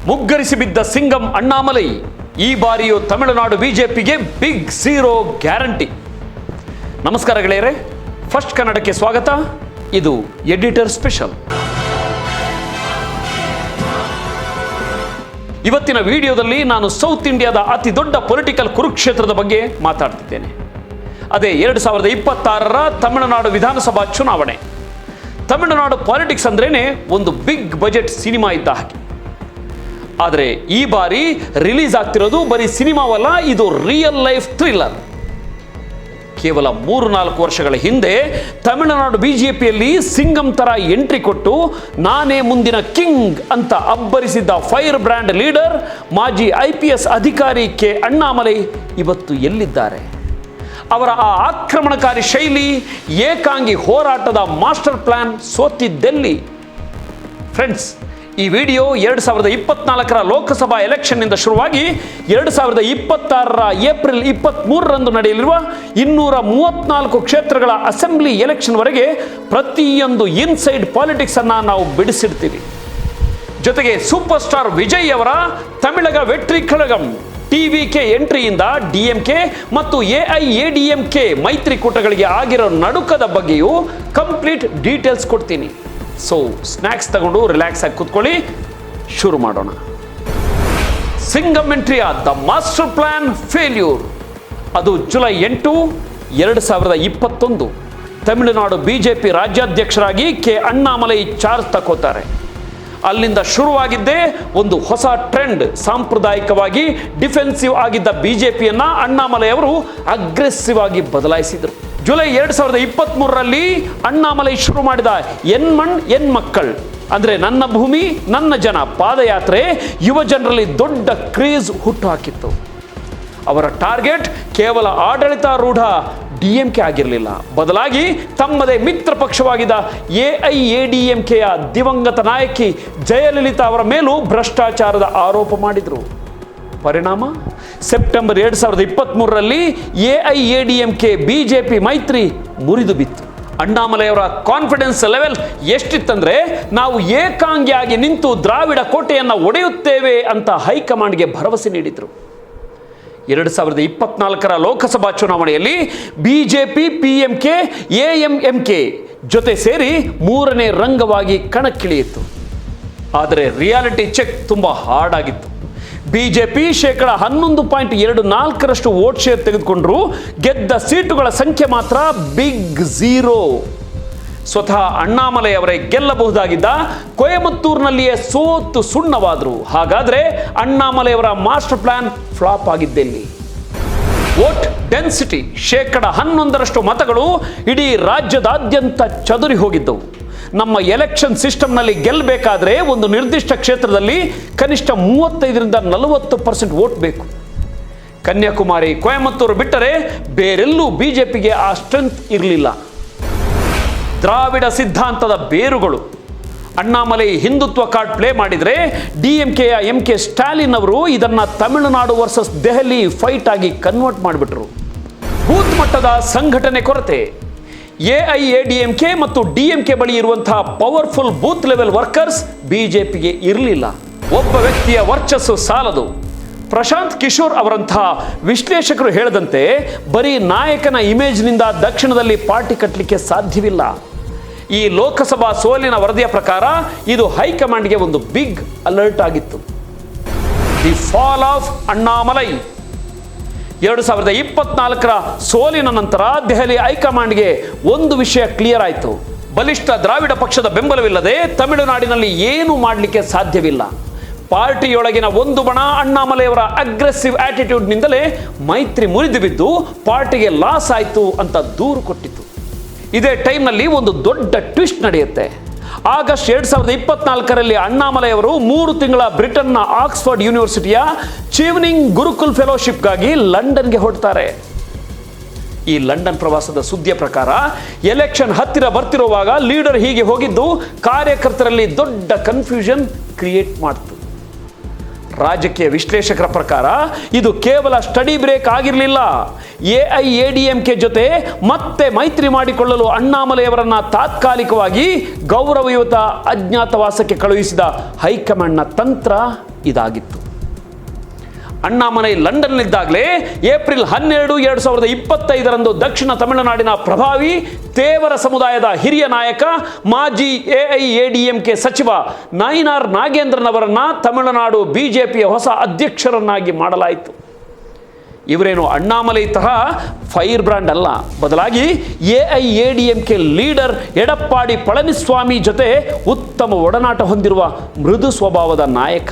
ಮುಗ್ಗರಿಸಿ ಬಿದ್ದ ಸಿಂಗಂ ಅಣ್ಣಾಮಲೈ ಈ ಬಾರಿಯೂ ತಮಿಳುನಾಡು ಬಿಜೆಪಿಗೆ ಬಿಗ್ ಝೀರೋ ಗ್ಯಾರಂಟಿ. ನಮಸ್ಕಾರ ಗೆಳೆಯರೆ, ಫಸ್ಟ್ ಕನ್ನಡಕ್ಕೆ ಸ್ವಾಗತ. ಇದು ಎಡಿಟರ್ ಸ್ಪೆಷಲ್. ಇವತ್ತಿನ ವಿಡಿಯೋದಲ್ಲಿ ನಾನು ಸೌತ್ ಇಂಡಿಯಾದ ಅತಿ ದೊಡ್ಡ ಪೊಲಿಟಿಕಲ್ ಕುರುಕ್ಷೇತ್ರದ ಬಗ್ಗೆ ಮಾತಾಡ್ತಿದ್ದೇನೆ. ಅದೇ 2026ರ ತಮಿಳುನಾಡು ವಿಧಾನಸಭಾ ಚುನಾವಣೆ. ತಮಿಳುನಾಡು ಪಾಲಿಟಿಕ್ಸ್ ಅಂದ್ರೇನೆ ಒಂದು ಬಿಗ್ ಬಜೆಟ್ ಸಿನಿಮಾ ಇದ್ದ ಹಾಗೆ. ಆದರೆ ಈ ಬಾರಿ ರಿಲೀಸ್ ಆಗ್ತಿರೋದು ಬರೀ ಸಿನಿಮಾವಲ್ಲ, ಇದು ರಿಯಲ್ ಲೈಫ್ ಥ್ರಿಲ್ಲರ್. ಕೇವಲ 3-4 ವರ್ಷಗಳ ಹಿಂದೆ ತಮಿಳುನಾಡು ಬಿಜೆಪಿಯಲ್ಲಿ ಸಿಂಗಂ ತರ ಎಂಟ್ರಿ ಕೊಟ್ಟು ನಾನೇ ಮುಂದಿನ ಕಿಂಗ್ ಅಂತ ಅಬ್ಬರಿಸಿದ್ದ ಫೈರ್ ಬ್ರ್ಯಾಂಡ್ ಲೀಡರ್ ಮಾಜಿ IPS ಅಧಿಕಾರಿ ಕೆ ಅಣ್ಣಾಮಲೈ ಇವತ್ತು ಎಲ್ಲಿದ್ದಾರೆ? ಅವರ ಆ ಆಕ್ರಮಣಕಾರಿ ಶೈಲಿ, ಏಕಾಂಗಿ ಹೋರಾಟದ ಮಾಸ್ಟರ್ ಪ್ಲಾನ್ ಸೋತಿದ್ದೆಲ್ಲಿ? ಫ್ರೆಂಡ್ಸ್, ಈ ವಿಡಿಯೋ 2024ರ ಲೋಕಸಭಾ ಎಲೆಕ್ಷನ್ನಿಂದ ಶುರುವಾಗಿ 2026ರ ಏಪ್ರಿಲ್ 23ರಂದು ನಡೆಯಲಿರುವ 234 ಕ್ಷೇತ್ರಗಳ ಅಸೆಂಬ್ಲಿ ಎಲೆಕ್ಷನ್ವರೆಗೆ ಪ್ರತಿಯೊಂದು ಇನ್ಸೈಡ್ ಪಾಲಿಟಿಕ್ಸ್ ಅನ್ನ ನಾವು ಬಿಡಿಸಿಡ್ತೀವಿ. ಜೊತೆಗೆ ಸೂಪರ್ ಸ್ಟಾರ್ ವಿಜಯ್ ಅವರ ತಮಿಳಗ ವೆಟ್ರಿ ಕಳಗಂ TVK ಎಂಟ್ರಿಯಿಂದ DMK ಮತ್ತು AIADMK ಮೈತ್ರಿಕೂಟಗಳಿಗೆ ಆಗಿರೋ ನಡುಕದ ಬಗ್ಗೆಯೂ ಕಂಪ್ಲೀಟ್ ಡೀಟೇಲ್ಸ್ ಕೊಡ್ತೀನಿ. ಸೊ ಸ್ನ್ಯಾಕ್ಸ್ ತಗೊಂಡು ರಿಲ್ಯಾಕ್ಸ್ ಆಗಿ ಕೂತ್ಕೊಳ್ಳಿ, ಶುರು ಮಾಡೋಣ. ಸಿಂಗಂ ಎಂಟ್ರಿಯ ದ ಮಾಸ್ಟರ್ ಪ್ಲಾನ್ ಫೇಲ್ಯೂರ್. ಅದು ಜುಲೈ 8, 2021. ತಮಿಳುನಾಡು ಬಿಜೆಪಿ ರಾಜ್ಯಾಧ್ಯಕ್ಷರಾಗಿ ಕೆ ಅಣ್ಣಾಮಲೈ ಚಾರ್ಜ್ ತಗೋತಾರೆ. ಅಲ್ಲಿಂದ ಶುರುವಾಗಿದ್ದೇ ಒಂದು ಹೊಸ ಟ್ರೆಂಡ್. ಸಾಂಪ್ರದಾಯಿಕವಾಗಿ ಡಿಫೆನ್ಸಿವ್ ಆಗಿದ್ದ ಬಿಜೆಪಿಯನ್ನ ಅಣ್ಣಾಮಲೈ ಅವರು ಅಗ್ರೆಸಿವ್ ಆಗಿ ಬದಲಾಯಿಸಿದರು. ಜುಲೈ 2023ರಲ್ಲಿ ಅಣ್ಣಾಮಲೈ ಶುರು ಮಾಡಿದ ಎನ್ ಮಣ್ ಎನ್ ಮಕ್ಕಳ್ ಅಂದ್ರೆ ನನ್ನ ಭೂಮಿ ನನ್ನ ಜನ ಪಾದಯಾತ್ರೆ ಯುವ ಜನರಲ್ಲಿ ದೊಡ್ಡ ಕ್ರೇಜ್ ಹುಟ್ಟು ಹಾಕಿತ್ತು. ಅವರ ಟಾರ್ಗೆಟ್ ಕೇವಲ ಆಡಳಿತಾರೂಢ DMK ಆಗಿರಲಿಲ್ಲ, ಬದಲಾಗಿ ತಮ್ಮದೇ ಮಿತ್ರ ಪಕ್ಷವಾಗಿದ್ದ AIADMKಯ ದಿವಂಗತ ನಾಯಕಿ ಜಯಲಲಿತಾ ಅವರ ಮೇಲೂ ಭ್ರಷ್ಟಾಚಾರದ ಆರೋಪ ಮಾಡಿದರು. ಪರಿಣಾಮ ಸೆಪ್ಟೆಂಬರ್ 2023ರಲ್ಲಿ AIADMK ಬಿಜೆಪಿ ಮೈತ್ರಿ ಮುರಿದು ಬಿತ್ತು. ಅಣ್ಣಾಮಲೈ ಅವರ ಕಾನ್ಫಿಡೆನ್ಸ್ ಲೆವೆಲ್ ಎಷ್ಟಿತ್ತಂದ್ರೆ, ನಾವು ಏಕಾಂಗಿಯಾಗಿ ನಿಂತು ದ್ರಾವಿಡ ಕೋಟೆಯನ್ನು ಒಡೆಯುತ್ತೇವೆ ಅಂತ ಹೈಕಮಾಂಡ್ಗೆ ಭರವಸೆ ನೀಡಿದರು. 2024ರ ಲೋಕಸಭಾ ಚುನಾವಣೆಯಲ್ಲಿ ಬಿಜೆಪಿ PMK AMMK ಜೊತೆ ಸೇರಿ 3ನೇ ರಂಗವಾಗಿ ಕಣಕ್ಕಿಳಿಯಿತು. ಆದರೆ ರಿಯಾಲಿಟಿ ಚೆಕ್ ತುಂಬಾ ಹಾರ್ಡ್ ಆಗಿತ್ತು. ಬಿಜೆಪಿ 11.24% ವೋಟ್ ಶೇರ್ ತೆಗೆದುಕೊಂಡ್ರು, ಗೆದ್ದ ಸೀಟುಗಳ ಸಂಖ್ಯೆ ಮಾತ್ರ ಬಿಗ್ ಝೀರೋ. ಸ್ವತಃ ಅಣ್ಣಾಮಲೈ ಅವರೇ ಗೆಲ್ಲಬಹುದಾಗಿದ್ದ ಕೊಯಮತ್ತೂರಿನಲ್ಲಿಯೇ ಸೋತು ಸುಣ್ಣವಾದರು. ಹಾಗಾದ್ರೆ ಅಣ್ಣಾಮಲೈ ಅವರ ಮಾಸ್ಟರ್ ಪ್ಲಾನ್ ಫ್ಲಾಪ್ ಆಗಿದ್ದೆಲ್ಲಿ? ವೋಟ್ ಡೆನ್ಸಿಟಿ 11% ಮತಗಳು ಇಡೀ ರಾಜ್ಯದಾದ್ಯಂತ ಚದುರಿ ಹೋಗಿದ್ದವು. ನಮ್ಮ ಎಲೆಕ್ಷನ್ ಸಿಸ್ಟಮ್ನಲ್ಲಿ ಗೆಲ್ಲಬೇಕಾದ್ರೆ ಒಂದು ನಿರ್ದಿಷ್ಟ ಕ್ಷೇತ್ರದಲ್ಲಿ ಕನಿಷ್ಠ 35-40% ವೋಟ್ ಬೇಕು. ಕನ್ಯಾಕುಮಾರಿ, ಕೊಯಮತ್ತೂರು ಬಿಟ್ಟರೆ ಬೇರೆಲ್ಲೂ ಬಿಜೆಪಿಗೆ ಆ ಸ್ಟ್ರೆಂತ್ ಇರಲಿಲ್ಲ. ದ್ರಾವಿಡ ಸಿದ್ಧಾಂತದ ಬೇರುಗಳು. ಅಣ್ಣಾಮಲೈ ಹಿಂದುತ್ವ ಕಾರ್ಡ್ ಪ್ಲೇ ಮಾಡಿದರೆ DMKಯ MK ಸ್ಟಾಲಿನ್ ಅವರು ಇದನ್ನ ತಮಿಳುನಾಡು ವರ್ಸಸ್ ದೆಹಲಿ ಫೈಟ್ ಆಗಿ ಕನ್ವರ್ಟ್ ಮಾಡಿಬಿಟ್ರು. ಬೂತ್ ಮಟ್ಟದ ಸಂಘಟನೆ ಕೊರತೆ. AIADMK ಮತ್ತು DMK ಬಳಿ ಇರುವಂತಹ ಪವರ್ಫುಲ್ ಬೂತ್ ಲೆವೆಲ್ ವರ್ಕರ್ಸ್ ಬಿಜೆಪಿಗೆ ಇರಲಿಲ್ಲ. ಒಬ್ಬ ವ್ಯಕ್ತಿಯ ವರ್ಚಸ್ಸು ಸಾಲದು. ಪ್ರಶಾಂತ್ ಕಿಶೋರ್ ಅವರಂತಹ ವಿಶ್ಲೇಷಕರು ಹೇಳದಂತೆ ಬರೀ ನಾಯಕನ ಇಮೇಜ್ನಿಂದ ದಕ್ಷಿಣದಲ್ಲಿ ಪಾರ್ಟಿ ಕಟ್ಟಲಿಕ್ಕೆ ಸಾಧ್ಯವಿಲ್ಲ. ಈ ಲೋಕಸಭಾ ಸೋಲಿನ ವರದಿಯ ಪ್ರಕಾರ ಇದು ಹೈಕಮಾಂಡ್ಗೆ ಒಂದು ಬಿಗ್ ಅಲರ್ಟ್ ಆಗಿತ್ತು. The fall of Annamalai. 2024ರ ಸೋಲಿನ ನಂತರ ದೆಹಲಿ ಹೈಕಮಾಂಡ್ಗೆ ಒಂದು ವಿಷಯ ಕ್ಲಿಯರ್ ಆಯಿತು. ಬಲಿಷ್ಠ ದ್ರಾವಿಡ ಪಕ್ಷದ ಬೆಂಬಲವಿಲ್ಲದೆ ತಮಿಳುನಾಡಿನಲ್ಲಿ ಏನು ಮಾಡಲಿಕ್ಕೆ ಸಾಧ್ಯವಿಲ್ಲ. ಪಾರ್ಟಿಯೊಳಗಿನ ಒಂದು ಬಣ ಅಣ್ಣಾಮಲೈ ಅವರ ಅಗ್ರೆಸಿವ್ ಆಟಿಟ್ಯೂಡ್ನಿಂದಲೇ ಮೈತ್ರಿ ಮುರಿದು ಬಿದ್ದು ಪಾರ್ಟಿಗೆ ಲಾಸ್ ಆಯಿತು ಅಂತ ದೂರು ಕೊಟ್ಟಿತ್ತು. ಇದೇ ಟೈಮ್ನಲ್ಲಿ ಒಂದು ದೊಡ್ಡ ಟ್ವಿಸ್ಟ್ ನಡೆಯುತ್ತೆ. ಆಗಸ್ಟ್ 2024ರಲ್ಲಿ ಅಣ್ಣಾಮಲೈ ಅವರು 3 ತಿಂಗಳ ಬ್ರಿಟನ್ನ ಆಕ್ಸ್ಫರ್ಡ್ ಯೂನಿವರ್ಸಿಟಿಯ ಚೀವ್ನಿಂಗ್ ಗುರುಕುಲ್ ಫೆಲೋಶಿಪ್ಗಾಗಿ ಲಂಡನ್ಗೆ ಹೊರಡ್ತಾರೆ. ಈ ಲಂಡನ್ ಪ್ರವಾಸದ ಸುದ್ದಿಯ ಪ್ರಕಾರ ಎಲೆಕ್ಷನ್ ಹತ್ತಿರ ಬರ್ತಿರುವಾಗ ಲೀಡರ್ ಹೀಗೆ ಹೋಗಿದ್ದು ಕಾರ್ಯಕರ್ತರಲ್ಲಿ ದೊಡ್ಡ ಕನ್ಫ್ಯೂಷನ್ ಕ್ರಿಯೇಟ್ ಮಾಡ್ತು. ರಾಜಕೀಯ ವಿಶ್ಲೇಷಕರ ಪ್ರಕಾರ ಇದು ಕೇವಲ ಸ್ಟಡಿ ಬ್ರೇಕ್ ಆಗಿರಲಿಲ್ಲ. AIADMK ಜೊತೆ ಮತ್ತೆ ಮೈತ್ರಿ ಮಾಡಿಕೊಳ್ಳಲು ಅಣ್ಣಾಮಲೈ ಅವರನ್ನ ತಾತ್ಕಾಲಿಕವಾಗಿ ಗೌರವಯುತ ಅಜ್ಞಾತವಾಸಕ್ಕೆ ಕಳುಹಿಸಿದ ಹೈಕಮಾಂಡ್ನ ತಂತ್ರ ಇದಾಗಿತ್ತು. ಅಣ್ಣಾಮಲೈ ಲಂಡನ್ನಲ್ಲಿದ್ದಾಗಲೇ ಏಪ್ರಿಲ್ 12, 2025 ದಕ್ಷಿಣ ತಮಿಳುನಾಡಿನ ಪ್ರಭಾವಿ ತೇವರ ಸಮುದಾಯದ ಹಿರಿಯ ನಾಯಕ ಮಾಜಿ AIADMK ಸಚಿವ ನೈನಾರ್ ನಾಗೇಂದ್ರನ್ ಅವರನ್ನ ತಮಿಳುನಾಡು ಬಿಜೆಪಿಯ ಹೊಸ ಅಧ್ಯಕ್ಷರನ್ನಾಗಿ ಮಾಡಲಾಯಿತು. ಇವರೇನು ಅಣ್ಣಾಮಲೈ ತರಹ ಫೈರ್ ಬ್ರ್ಯಾಂಡ್ ಅಲ್ಲ, ಬದಲಾಗಿ AIADMK ಲೀಡರ್ ಎಡಪ್ಪಾಡಿ ಪಳನಿಸ್ವಾಮಿ ಜೊತೆ ಉತ್ತಮ ಒಡನಾಟ ಹೊಂದಿರುವ ಮೃದು ಸ್ವಭಾವದ ನಾಯಕ.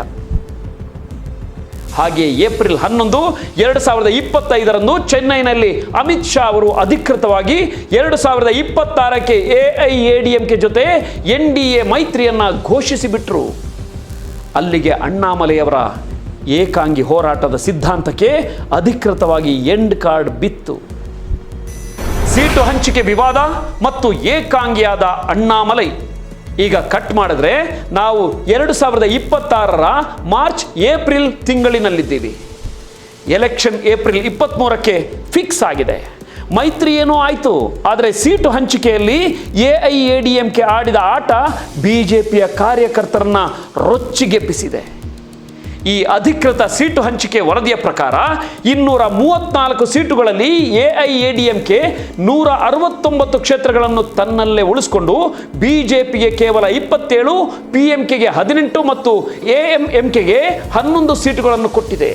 ಹಾಗೆ ಏಪ್ರಿಲ್ 11, 2025 ಚೆನ್ನೈನಲ್ಲಿ ಅಮಿತ್ ಶಾ ಅವರು ಅಧಿಕೃತವಾಗಿ 2026ಕ್ಕೆ AIADMK ಜೊತೆ NDA ಮೈತ್ರಿಯನ್ನ ಘೋಷಿಸಿಬಿಟ್ರು. ಅಲ್ಲಿಗೆ ಅಣ್ಣಾಮಲೈಯವರ ಏಕಾಂಗಿ ಹೋರಾಟದ ಸಿದ್ಧಾಂತಕ್ಕೆ ಅಧಿಕೃತವಾಗಿ ಎಂಡ್ ಕಾರ್ಡ್ ಬಿತ್ತು. ಸೀಟು ಹಂಚಿಕೆ ವಿವಾದ ಮತ್ತು ಏಕಾಂಗಿಯಾದ ಅಣ್ಣಾಮಲೈ ಈಗ ಕಟ್ ಮಾಡಿದ್ರೆ ನಾವು 2026 ಮಾರ್ಚ್ ಏಪ್ರಿಲ್ ತಿಂಗಳಿನಲ್ಲಿದ್ದೀವಿ. ಎಲೆಕ್ಷನ್ ಏಪ್ರಿಲ್ 23ಕ್ಕೆ ಫಿಕ್ಸ್ ಆಗಿದೆ. ಮೈತ್ರಿ ಏನೋ ಆಯಿತು, ಆದರೆ ಸೀಟು ಹಂಚಿಕೆಯಲ್ಲಿ AIADMK ಆಡಿದ ಆಟ ಬಿಜೆಪಿಯ ಕಾರ್ಯಕರ್ತರನ್ನ ರೊಚ್ಚಿಗೆಬ್ಬಿಸಿದೆ. ಈ ಅಧಿಕೃತ ಸೀಟು ಹಂಚಿಕೆ ವರದಿಯ ಪ್ರಕಾರ 234 ಸೀಟುಗಳಲ್ಲಿ AIADMK 169 ಕ್ಷೇತ್ರಗಳನ್ನು ತನ್ನಲ್ಲೇ ಉಳಿಸಿಕೊಂಡು ಬಿಜೆಪಿಗೆ ಕೇವಲ 27, PMKಗೆ 18 ಮತ್ತು AMMKಗೆ 11 ಸೀಟುಗಳನ್ನು ಕೊಟ್ಟಿದೆ.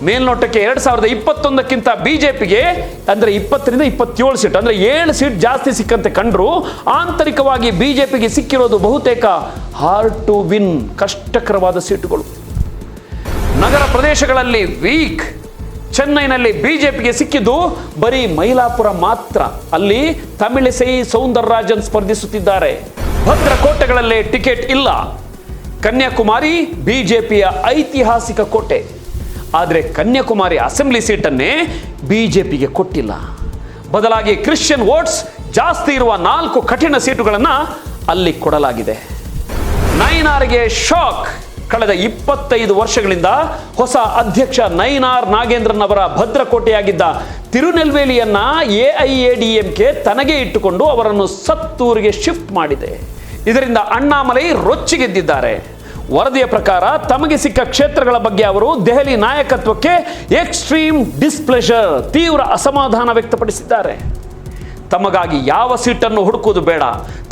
ಮೇಲ್ನೋಟಕ್ಕೆ 2021ಕ್ಕಿಂತ ಬಿಜೆಪಿಗೆ ಅಂದರೆ 20ರಿಂದ 27 ಸೀಟ್, ಅಂದರೆ 7 ಸೀಟ್ ಜಾಸ್ತಿ ಸಿಕ್ಕಂತೆ ಕಂಡ್ರು. ಆಂತರಿಕವಾಗಿ ಬಿಜೆಪಿಗೆ ಸಿಕ್ಕಿರೋದು ಬಹುತೇಕ ಹಾರ್ಡ್ ಟು ವಿನ್ ಕಷ್ಟಕರವಾದ ಸೀಟುಗಳು. ನಗರ ಪ್ರದೇಶಗಳಲ್ಲಿ ವೀಕ್. ಚೆನ್ನೈನಲ್ಲಿ ಬಿಜೆಪಿಗೆ ಸಿಕ್ಕಿದ್ದು ಬರೀ ಮೈಲಾಪುರ ಮಾತ್ರ. ಅಲ್ಲಿ ತಮಿಳಿಸೈ ಸೌಂದರರಾಜನ್ ಸ್ಪರ್ಧಿಸುತ್ತಿದ್ದಾರೆ. ಭದ್ರಕೋಟೆಗಳಲ್ಲೇ ಟಿಕೆಟ್ ಇಲ್ಲ. ಕನ್ಯಾಕುಮಾರಿ ಬಿಜೆಪಿಯ ಐತಿಹಾಸಿಕ ಕೋಟೆ. ಆದರೆ ಕನ್ಯಾಕುಮಾರಿ ಅಸೆಂಬ್ಲಿ ಸೀಟನ್ನೇ ಬಿಜೆಪಿಗೆ ಕೊಟ್ಟಿಲ್ಲ. ಬದಲಾಗಿ ಕ್ರಿಶ್ಚಿಯನ್ ವೋಟ್ಸ್ ಜಾಸ್ತಿ ಇರುವ 4 ಕಠಿಣ ಸೀಟುಗಳನ್ನು ಅಲ್ಲಿ ಕೊಡಲಾಗಿದೆ. ನೈನಾರ್ಗೆ ಶಾಕ್. ಕಳೆದ 25 ವರ್ಷಗಳಿಂದ ಹೊಸ ಅಧ್ಯಕ್ಷ ನೈನಾರ್ ನಾಗೇಂದ್ರನ್ ಅವರ ಭದ್ರಕೋಟೆಯಾಗಿದ್ದ ತಿರುನೆಲ್ವೇಲಿಯನ್ನ AIADMK ತನಗೆ ಇಟ್ಟುಕೊಂಡು ಅವರನ್ನು ಸತ್ತೂರಿಗೆ ಶಿಫ್ಟ್ ಮಾಡಿದೆ. ಇದರಿಂದ ಅಣ್ಣಾಮಲೈ ರೊಚ್ಚಿಗೆದ್ದಿದ್ದಾರೆ. ವರದಿಯ ಪ್ರಕಾರ ತಮಗೆ ಸಿಕ್ಕ ಕ್ಷೇತ್ರಗಳ ಬಗ್ಗೆ ಅವರು ದೆಹಲಿ ನಾಯಕತ್ವಕ್ಕೆ ಎಕ್ಸ್ಟ್ರೀಮ್ ಡಿಸ್ಪ್ಲೆಷರ್, ತೀವ್ರ ಅಸಮಾಧಾನ ವ್ಯಕ್ತಪಡಿಸಿದ್ದಾರೆ. ತಮಗಾಗಿ ಯಾವ ಸೀಟನ್ನು ಹುಡುಕುವುದು ಬೇಡ,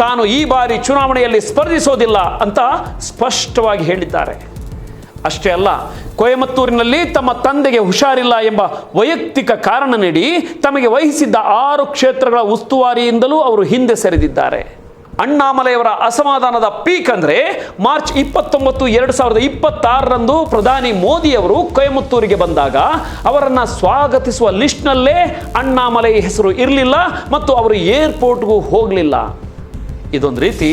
ತಾನು ಈ ಬಾರಿ ಚುನಾವಣೆಯಲ್ಲಿ ಸ್ಪರ್ಧಿಸೋದಿಲ್ಲ ಅಂತ ಸ್ಪಷ್ಟವಾಗಿ ಹೇಳಿದ್ದಾರೆ. ಅಷ್ಟೇ ಅಲ್ಲ, ಕೊಯಮತ್ತೂರಿನಲ್ಲಿ ತಮ್ಮ ತಂದೆಗೆ ಹುಷಾರಿಲ್ಲ ಎಂಬ ವೈಯಕ್ತಿಕ ಕಾರಣ ನೀಡಿ ತಮಗೆ ವಹಿಸಿದ್ದ 6 ಕ್ಷೇತ್ರಗಳ ಉಸ್ತುವಾರಿಯಿಂದಲೂ ಅವರು ಹಿಂದೆ ಸರಿದಿದ್ದಾರೆ. ಅಣ್ಣಾಮಲೈಯವರ ಅಸಮಾಧಾನದ ಪೀಕ್ ಅಂದರೆ ಮಾರ್ಚ್ 29, 2026 ಪ್ರಧಾನಿ ಮೋದಿ ಅವರು ಕೊಯಮತ್ತೂರಿಗೆ ಬಂದಾಗ ಅವರನ್ನು ಸ್ವಾಗತಿಸುವ ಲಿಸ್ಟ್ನಲ್ಲೇ ಅಣ್ಣಾಮಲೈ ಹೆಸರು ಇರಲಿಲ್ಲ ಮತ್ತು ಅವರು ಏರ್ಪೋರ್ಟ್ಗೂ ಹೋಗಲಿಲ್ಲ. ಇದೊಂದು ರೀತಿ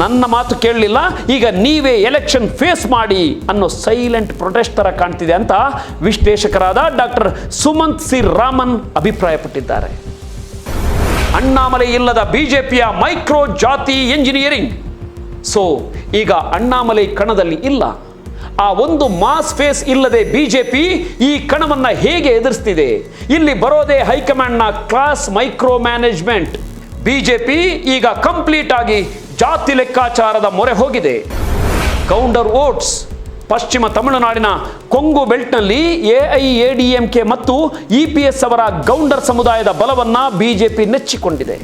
ನನ್ನ ಮಾತು ಕೇಳಲಿಲ್ಲ, ಈಗ ನೀವೇ ಎಲೆಕ್ಷನ್ ಫೇಸ್ ಮಾಡಿ ಅನ್ನೋ ಸೈಲೆಂಟ್ ಪ್ರೊಟೆಸ್ಟ್ ತರ ಕಾಣ್ತಿದೆ ಅಂತ ವಿಶ್ಲೇಷಕರಾದ ಡಾಕ್ಟರ್ ಸುಮಂತ್ ಸಿ ರಾಮನ್ ಅಭಿಪ್ರಾಯಪಟ್ಟಿದ್ದಾರೆ. ಅಣ್ಣಾಮಲೈ ಇಲ್ಲದ ಬಿಜೆಪಿಯ ಮೈಕ್ರೋ ಜಾತಿ ಎಂಜಿನಿಯರಿಂಗ್. ಸೊ ಈಗ ಅಣ್ಣಾಮಲೈ ಕಣದಲ್ಲಿ ಇಲ್ಲ. ಆ ಒಂದು ಮಾಸ್ ಫೇಸ್ ಇಲ್ಲದೆ ಬಿಜೆಪಿ ಈ ಕಣವನ್ನ ಹೇಗೆ ಎದುರಿಸ್ತಿದೆ? ಇಲ್ಲಿ ಬರೋದೇ ಹೈಕಮಾಂಡ್ನ ಕ್ಲಾಸ್ ಮೈಕ್ರೋ ಮ್ಯಾನೇಜ್ಮೆಂಟ್. ಬಿಜೆಪಿ ಈಗ ಕಂಪ್ಲೀಟ್ ಆಗಿ ಜಾತಿ ಲೆಕ್ಕಾಚಾರದ ಮೊರೆ ಹೋಗಿದೆ. ಗೌಂಡರ್ ವೋಟ್ಸ್. ಪಶ್ಚಿಮ ತಮಿಳುನಾಡಿನ ಕೊಂಗು ಬೆಲ್ಟ್ನಲ್ಲಿ AIADMK ಮತ್ತು EPS ಅವರ ಗೌಂಡರ್ ಸಮುದಾಯದ ಬಲವನ್ನ ಬಿಜೆಪಿ ನೆಚ್ಚಿಕೊಂಡಿದೆ.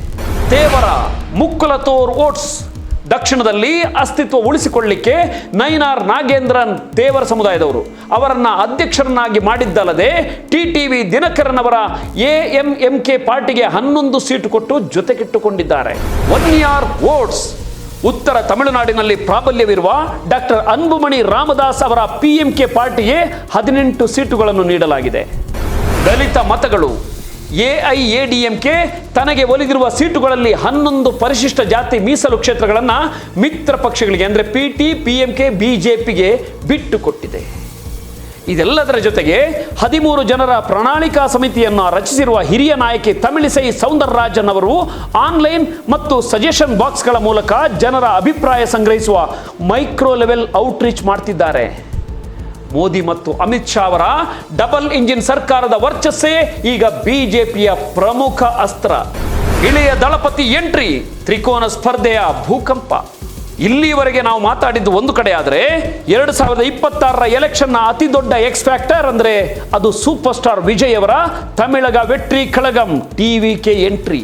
ತೇವರ ಮುಕ್ಕುಲತೋರ್ ವೋಟ್ಸ್. ದಕ್ಷಿಣದಲ್ಲಿ ಅಸ್ತಿತ್ವ ಉಳಿಸಿಕೊಳ್ಳಲಿಕ್ಕೆ ನೈನಾರ್ ನಾಗೇಂದ್ರನ್ ತೇವರ ಸಮುದಾಯದವರು ಅವರನ್ನ ಅಧ್ಯಕ್ಷರನ್ನಾಗಿ ಮಾಡಿದ್ದಲ್ಲದೆ TTV ದಿನಕರನ್ ಅವರ AMMK ಪಾರ್ಟಿಗೆ 11 ಸೀಟು ಕೊಟ್ಟು ಜೊತೆಗಿಟ್ಟುಕೊಂಡಿದ್ದಾರೆ. ವನ್ಯಾರ್ ವೋಟ್ಸ್. ಉತ್ತರ ತಮಿಳುನಾಡಿನಲ್ಲಿ ಪ್ರಾಬಲ್ಯವಿರುವ ಡಾಕ್ಟರ್ ಅನ್ಬುಮಣಿ ರಾಮದಾಸ್ ಅವರ PMK ಪಾರ್ಟಿಗೆ 18 ಸೀಟುಗಳನ್ನು ನೀಡಲಾಗಿದೆ. ದಲಿತ ಮತಗಳು. AIADMK ತನಗೆ ಒಲಿದಿರುವ ಸೀಟುಗಳಲ್ಲಿ 11 ಪರಿಶಿಷ್ಟ ಜಾತಿ ಮೀಸಲು ಕ್ಷೇತ್ರಗಳನ್ನು ಮಿತ್ರ ಪಕ್ಷಗಳಿಗೆ ಅಂದರೆ PT, PMK, ಬಿಜೆಪಿಗೆ ಬಿಟ್ಟು ಕೊಟ್ಟಿದೆ. ಇದೆಲ್ಲದರ ಜೊತೆಗೆ 13 ಜನರ ಪ್ರಣಾಳಿಕಾ ಸಮಿತಿಯನ್ನು ರಚಿಸಿರುವ ಹಿರಿಯ ನಾಯಕಿ ತಮಿಳಿಸೈ ಸೌಂದರರಾಜನ್ ಅವರು ಆನ್ಲೈನ್ ಮತ್ತು ಸಜೆಷನ್ ಬಾಕ್ಸ್ಗಳ ಮೂಲಕ ಜನರ ಅಭಿಪ್ರಾಯ ಸಂಗ್ರಹಿಸುವ ಮೈಕ್ರೋ ಲೆವೆಲ್ ಔಟ್ರೀಚ್ ಮಾಡ್ತಿದ್ದಾರೆ. ಮೋದಿ ಮತ್ತು ಅಮಿತ್ ಶಾ ಅವರ ಡಬಲ್ ಇಂಜಿನ್ ಸರ್ಕಾರದ ವರ್ಚಸ್ಸೇ ಈಗ ಬಿಜೆಪಿಯ ಪ್ರಮುಖ ಅಸ್ತ್ರ. ಇಳೆಯ ದಳಪತಿ ಎಂಟ್ರಿ, ತ್ರಿಕೋನ ಸ್ಪರ್ಧೆಯ ಭೂಕಂಪ. ಇಲ್ಲಿವರೆಗೆ ನಾವು ಮಾತಾಡಿದ್ದು ಒಂದು ಕಡೆ ಆದರೆ 2026ರ ಎಲೆಕ್ಷನ್ನ ಅತಿ ದೊಡ್ಡ ಎಕ್ಸ್ ಫ್ಯಾಕ್ಟರ್ ಅಂದರೆ ಅದು ಸೂಪರ್ ಸ್ಟಾರ್ ವಿಜಯ್ ಅವರ ತಮಿಳಗ ವೆಟ್ರಿ ಕಳಗಂ ಟಿವಿಕೆ ಎಂಟ್ರಿ.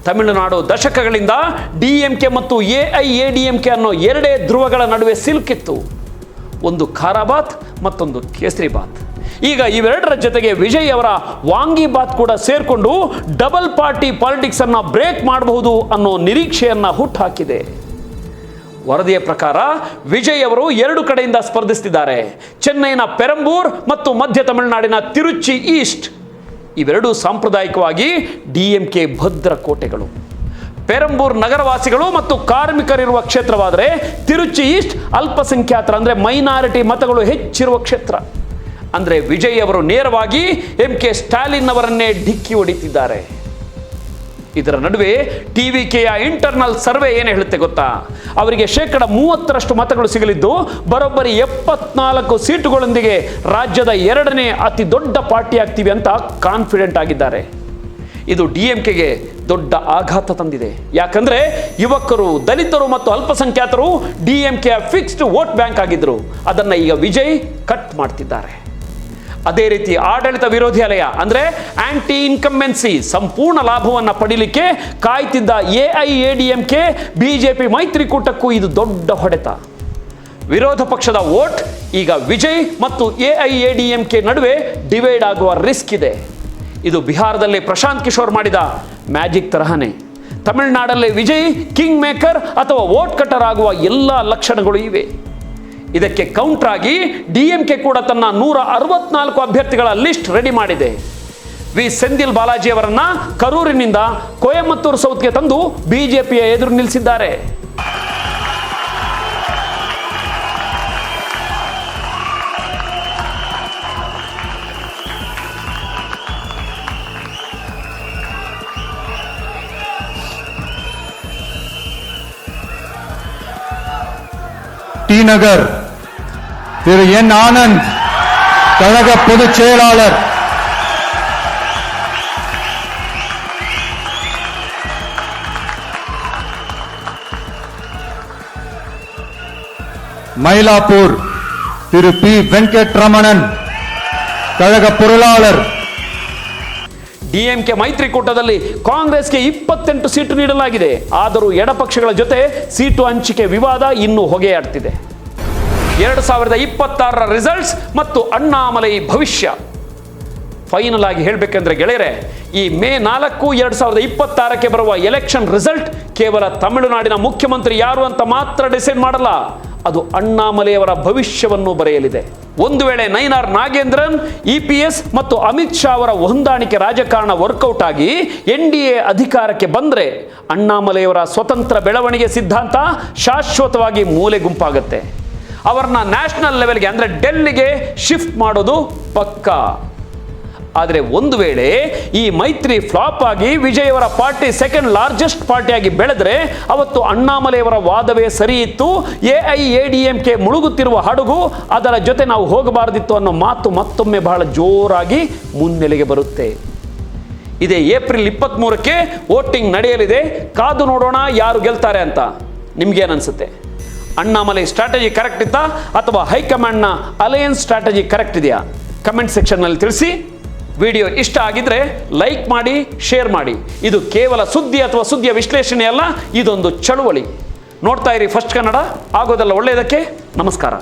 ತಮಿಳುನಾಡು ದಶಕಗಳಿಂದ ಡಿಎಂಕೆ ಮತ್ತು ಎಐಎಡಿಎಂಕೆ ಅನ್ನೋ ಎರಡೇ ಧ್ರುವಗಳ ನಡುವೆ ಸಿಲುಕಿತ್ತು. ಒಂದು ಖಾರಾಬಾತ್ ಮತ್ತೊಂದು ಕೇಸರಿ ಬಾತ್. ಈಗ ಇವೆರಡರ ಜೊತೆಗೆ ವಿಜಯ್ ಅವರ ವಾಂಗಿ ಬಾತ್ ಕೂಡ ಸೇರ್ಕೊಂಡು ಡಬಲ್ ಪಾರ್ಟಿ ಪಾಲಿಟಿಕ್ಸ್ ಅನ್ನ ಬ್ರೇಕ್ ಮಾಡಬಹುದು ಅನ್ನೋ ನಿರೀಕ್ಷೆಯನ್ನ ಹುಟ್ಟುಹಾಕಿದೆ. ವರದಿಯ ಪ್ರಕಾರ ವಿಜಯ್ ಅವರು ಎರಡು ಕಡೆಯಿಂದ ಸ್ಪರ್ಧಿಸುತ್ತಿದ್ದಾರೆ. ಚೆನ್ನೈನ ಪೆರಂಬೂರ್ ಮತ್ತು ಮಧ್ಯ ತಮಿಳುನಾಡಿನ ತಿರುಚಿ ಈಸ್ಟ್. ಇವೆರಡೂ ಸಾಂಪ್ರದಾಯಿಕವಾಗಿ ಡಿಎಂಕೆ ಭದ್ರ ಕೋಟೆಗಳು. ಪೆರಂಬೂರ್ ನಗರವಾಸಿಗಳು ಮತ್ತು ಕಾರ್ಮಿಕರಿರುವ ಕ್ಷೇತ್ರವಾದರೆ ತಿರುಚಿ ಈಸ್ಟ್ ಅಲ್ಪಸಂಖ್ಯಾತರ ಅಂದರೆ ಮೈನಾರಿಟಿ ಮತಗಳು ಹೆಚ್ಚಿರುವ ಕ್ಷೇತ್ರ. ಅಂದರೆ ವಿಜಯ್ ಅವರು ನೇರವಾಗಿ MK ಸ್ಟಾಲಿನ್ ಅವರನ್ನೇ ಡಿಕ್ಕಿ ಹೊಡಿತಿದ್ದಾರೆ. ಇದರ ನಡುವೆ ಟಿವಿಕೆಯ ಇಂಟರ್ನಲ್ ಸರ್ವೆ ಏನು ಹೇಳುತ್ತೆ ಗೊತ್ತಾ? ಅವರಿಗೆ 30% ಮತಗಳು ಸಿಗಲಿದ್ದು ಬರೋಬ್ಬರಿ 74 ಸೀಟುಗಳೊಂದಿಗೆ ರಾಜ್ಯದ ಎರಡನೇ ಅತಿ ದೊಡ್ಡ ಪಾರ್ಟಿ ಆಗ್ತೀವಿ ಅಂತ ಕಾನ್ಫಿಡೆಂಟ್ ಆಗಿದ್ದಾರೆ. ಇದು ಡಿಎಂಕೆಗೆ ದೊಡ್ಡ ಆಘಾತ ತಂದಿದೆ. ಯಾಕಂದ್ರೆ ಯುವಕರು, ದಲಿತರು ಮತ್ತು ಅಲ್ಪಸಂಖ್ಯಾತರು ಡಿಎಂಕೆಯ ಫಿಕ್ಸ್ಡ್ ವೋಟ್ ಬ್ಯಾಂಕ್ ಆಗಿದ್ರು. ಅದನ್ನು ಈಗ ವಿಜಯ್ ಕಟ್ ಮಾಡ್ತಿದ್ದಾರೆ. ಅದೇ ರೀತಿ ಆಡಳಿತ ವಿರೋಧಿ ಅಲೆಯ ಅಂದರೆ ಆಂಟಿ ಇನ್ಕಂಬೆನ್ಸಿ ಸಂಪೂರ್ಣ ಲಾಭವನ್ನು ಪಡೀಲಿಕ್ಕೆ ಕಾಯ್ತಿದ್ದ ಎಐಎಡಿಎಂಕೆ ಬಿಜೆಪಿ ಮೈತ್ರಿಕೂಟಕ್ಕೂ ಇದು ದೊಡ್ಡ ಹೊಡೆತ. ವಿರೋಧ ಪಕ್ಷದ ವೋಟ್ ಈಗ ವಿಜಯ್ ಮತ್ತು ಎಐಎಡಿಎಂಕೆ ನಡುವೆ ಡಿವೈಡ್ ಆಗುವ ರಿಸ್ಕ್ ಇದೆ. ಇದು ಬಿಹಾರದಲ್ಲಿ ಪ್ರಶಾಂತ್ ಕಿಶೋರ್ ಮಾಡಿದ ಮ್ಯಾಜಿಕ್ ತರಹನೇ. ತಮಿಳುನಾಡಲ್ಲಿ ವಿಜಯ್ ಕಿಂಗ್ ಮೇಕರ್ ಅಥವಾ ವೋಟ್ ಕಟರ್ ಆಗುವ ಎಲ್ಲ ಲಕ್ಷಣಗಳು ಇವೆ. ಇದಕ್ಕೆ ಕೌಂಟರ್ ಆಗಿ ಡಿಎಂಕೆ ಕೂಡ ತನ್ನ 164 ಅಭ್ಯರ್ಥಿಗಳ ಲಿಸ್ಟ್ ರೆಡಿ ಮಾಡಿದೆ. ವಿ ಸೆಂದಿಲ್ ಬಾಲಾಜಿ ಅವರನ್ನ ಕರೂರಿನಿಂದ ಕೊಯಮತ್ತೂರು ಸೌತ್ಗೆ ತಂದು ಬಿಜೆಪಿಯ ಎದುರು ನಿಲ್ಲಿಸಿದ್ದಾರೆ. டி நகர் திரு என் ஆனந்த் கழக பொதுச் செயலாளர், மயிலாப்பூர் திரு பி வெங்கட்ரமணன் கழக பொருளாளர். ಡಿಎಂಕೆ ಮೈತ್ರಿಕೂಟದಲ್ಲಿ ಕಾಂಗ್ರೆಸ್ಗೆ 28 ಸೀಟು ನೀಡಲಾಗಿದೆ. ಆದರೂ ಎಡಪಕ್ಷಗಳ ಜೊತೆ ಸೀಟು ಹಂಚಿಕೆ ವಿವಾದ ಇನ್ನೂ ಹೊಗೆಯಾಡ್ತಿದೆ. 2026ರ ರಿಸಲ್ಟ್ಸ್ ಮತ್ತು ಅಣ್ಣಾಮಲೈ ಭವಿಷ್ಯ ಫೈನಲ್ ಆಗಿ ಹೇಳಬೇಕೆಂದ್ರೆ ಗೆಳೆಯರೆ, ಈ ಮೇ 4, 2026ಕ್ಕೆ ಬರುವ ಎಲೆಕ್ಷನ್ ರಿಸಲ್ಟ್ ಕೇವಲ ತಮಿಳುನಾಡಿನ ಮುಖ್ಯಮಂತ್ರಿ ಯಾರು ಅಂತ ಮಾತ್ರ ಡಿಸೈಡ್ ಮಾಡಲ್ಲ, ಅದು ಅಣ್ಣಾಮಲೆಯವರ ಭವಿಷ್ಯವನ್ನು ಬರೆಯಲಿದೆ. ಒಂದು ವೇಳೆ ನೈನಾರ್ ನಾಗೇಂದ್ರನ್, EPS ಮತ್ತು ಅಮಿತ್ ಶಾ ಅವರ ಹೊಂದಾಣಿಕೆ ರಾಜಕಾರಣ ವರ್ಕೌಟ್ ಆಗಿ NDA ಅಧಿಕಾರಕ್ಕೆ ಬಂದರೆ ಅಣ್ಣಾಮಲೆಯವರ ಸ್ವತಂತ್ರ ಬೆಳವಣಿಗೆ ಸಿದ್ಧಾಂತ ಶಾಶ್ವತವಾಗಿ ಮೂಲೆ ಗುಂಪಾಗುತ್ತೆ. ಅವರನ್ನ ನ್ಯಾಷನಲ್ ಲೆವೆಲ್ಗೆ ಅಂದರೆ ಡೆಲ್ಲಿಗೆ ಶಿಫ್ಟ್ ಮಾಡೋದು ಪಕ್ಕಾ. ಆದರೆ ಒಂದು ವೇಳೆ ಈ ಮೈತ್ರಿ ಫ್ಲಾಪ್ ಆಗಿ ವಿಜಯ್ ಅವರ ಪಾರ್ಟಿ ಸೆಕೆಂಡ್ ಲಾರ್ಜೆಸ್ಟ್ ಪಾರ್ಟಿಯಾಗಿ ಬೆಳೆದರೆ ಅವತ್ತು ಅಣ್ಣಾಮಲೆಯವರ ವಾದವೇ ಸರಿ ಇತ್ತು, ಎಐಎಡಿಎಂಕೆ ಮುಳುಗುತ್ತಿರುವ ಹಡಗು, ಅದರ ಜೊತೆ ನಾವು ಹೋಗಬಾರದಿತ್ತು ಅನ್ನೋ ಮಾತು ಮತ್ತೊಮ್ಮೆ ಬಹಳ ಜೋರಾಗಿ ಮುನ್ನೆಲೆಗೆ ಬರುತ್ತೆ. ಇದೇ ಏಪ್ರಿಲ್ 23ಕ್ಕೆ ವೋಟಿಂಗ್ ನಡೆಯಲಿದೆ. ಕಾದು ನೋಡೋಣ ಯಾರು ಗೆಲ್ತಾರೆ ಅಂತ. ನಿಮ್ಗೇನನ್ಸುತ್ತೆ? ಅಣ್ಣಾಮಲೈ ಸ್ಟ್ರಾಟಜಿ ಕರೆಕ್ಟ್ ಇತ್ತಾ ಅಥವಾ ಹೈಕಮಾಂಡ್ನ ಅಲಯನ್ಸ್ ಸ್ಟ್ರಾಟಜಿ ಕರೆಕ್ಟ್ ಇದೆಯಾ? ಕಮೆಂಟ್ ಸೆಕ್ಷನ್ನಲ್ಲಿ ತಿಳಿಸಿ. ವಿಡಿಯೋ ಇಷ್ಟ ಆಗಿದ್ರೆ ಲೈಕ್ ಮಾಡಿ, ಶೇರ್ ಮಾಡಿ. ಇದು ಕೇವಲ ಸುದ್ದಿ ಅಥವಾ ಸುದ್ದಿಯ ವಿಶ್ಲೇಷಣೆ ಅಲ್ಲ, ಇದೊಂದು ಚಳುವಳಿ. ನೋಡ್ತಾ ಇರಿ ಫಸ್ಟ್ ಕನ್ನಡ. ಆಗೋದೆಲ್ಲ ಒಳ್ಳೆಯದಕ್ಕೆ. ನಮಸ್ಕಾರ.